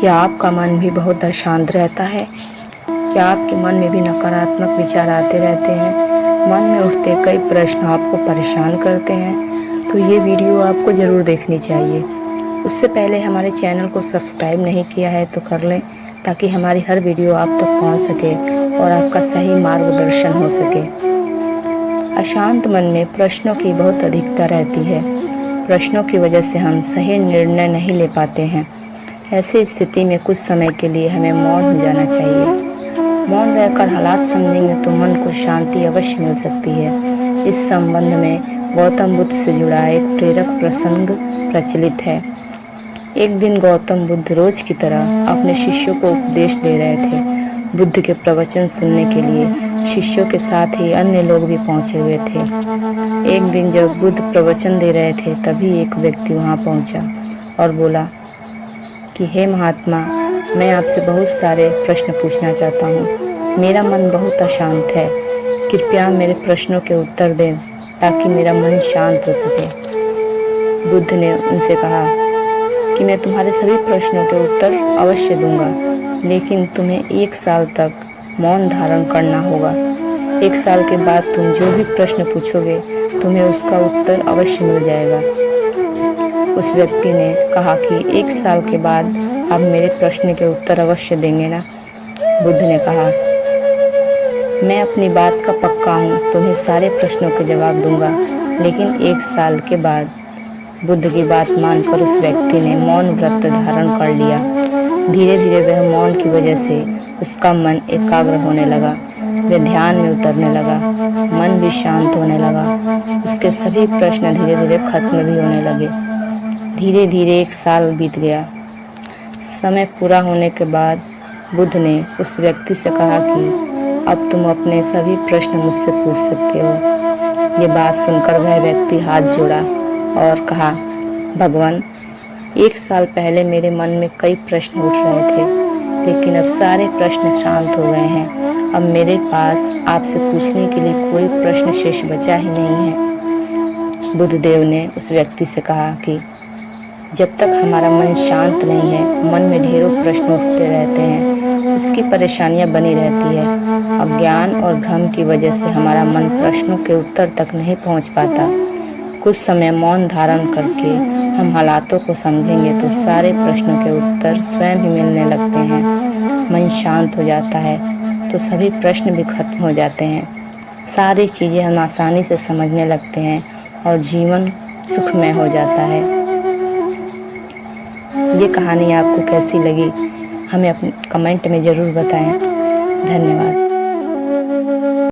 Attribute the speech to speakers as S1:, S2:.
S1: क्या आपका मन भी बहुत अशांत रहता है? क्या आपके मन में भी नकारात्मक विचार आते रहते हैं? मन में उठते कई प्रश्न आपको परेशान करते हैं? तो ये वीडियो आपको ज़रूर देखनी चाहिए। उससे पहले हमारे चैनल को सब्सक्राइब नहीं किया है तो कर लें, ताकि हमारी हर वीडियो आप तक पहुंच सके और आपका सही मार्गदर्शन हो सके। अशांत मन में प्रश्नों की बहुत अधिकता रहती है। प्रश्नों की वजह से हम सही निर्णय नहीं ले पाते हैं। ऐसी स्थिति में कुछ समय के लिए हमें मौन हो जाना चाहिए। मौन रहकर हालात समझेंगे तो मन को शांति अवश्य मिल सकती है। इस संबंध में गौतम बुद्ध से जुड़ा एक प्रेरक प्रसंग प्रचलित है। एक दिन गौतम बुद्ध रोज की तरह अपने शिष्यों को उपदेश दे रहे थे। बुद्ध के प्रवचन सुनने के लिए शिष्यों के साथ ही अन्य लोग भी पहुंचे हुए थे। एक दिन जब बुद्ध प्रवचन दे रहे थे, तभी एक व्यक्ति वहां पहुंचा और बोला कि हे महात्मा, मैं आपसे बहुत सारे प्रश्न पूछना चाहता हूँ। मेरा मन बहुत अशांत है। कृपया मेरे प्रश्नों के उत्तर दें ताकि मेरा मन शांत हो सके। बुद्ध ने उनसे कहा कि मैं तुम्हारे सभी प्रश्नों के उत्तर अवश्य दूंगा, लेकिन तुम्हें 1 साल तक मौन धारण करना होगा। 1 साल के बाद तुम जो भी प्रश्न पूछोगे, तुम्हें उसका उत्तर अवश्य मिल जाएगा। उस व्यक्ति ने कहा कि 1 साल के बाद आप मेरे प्रश्न के उत्तर अवश्य देंगे ना? बुद्ध ने कहा, मैं अपनी बात का पक्का हूँ, तुम्हें सारे प्रश्नों के जवाब दूंगा, लेकिन 1 साल के बाद। बुद्ध की बात मानकर उस व्यक्ति ने मौन व्रत धारण कर लिया। धीरे धीरे वह मौन की वजह से उसका मन एकाग्र होने लगा। वह ध्यान में उतरने लगा। मन भी शांत होने लगा। उसके सभी प्रश्न धीरे धीरे खत्म भी होने लगे। धीरे धीरे 1 साल बीत गया। समय पूरा होने के बाद बुद्ध ने उस व्यक्ति से कहा कि अब तुम अपने सभी प्रश्न मुझसे पूछ सकते हो। ये बात सुनकर वह व्यक्ति हाथ जोड़ा और कहा, भगवान, 1 साल पहले मेरे मन में कई प्रश्न उठ रहे थे, लेकिन अब सारे प्रश्न शांत हो गए हैं। अब मेरे पास आपसे पूछने के लिए कोई प्रश्न शेष बचा ही नहीं है। बुद्ध देव ने उस व्यक्ति से कहा कि जब तक हमारा मन शांत नहीं है, मन में ढेरों प्रश्न उठते रहते हैं, उसकी परेशानियां बनी रहती है। अज्ञान और भ्रम की वजह से हमारा मन प्रश्नों के उत्तर तक नहीं पहुंच पाता। कुछ समय मौन धारण करके हम हालातों को समझेंगे तो सारे प्रश्नों के उत्तर स्वयं ही मिलने लगते हैं। मन शांत हो जाता है तो सभी प्रश्न भी खत्म हो जाते हैं। सारी चीज़ें हम आसानी से समझने लगते हैं और जीवन सुखमय हो जाता है। ये कहानी आपको कैसी लगी, हमें अपने कमेंट में ज़रूर बताएं। धन्यवाद।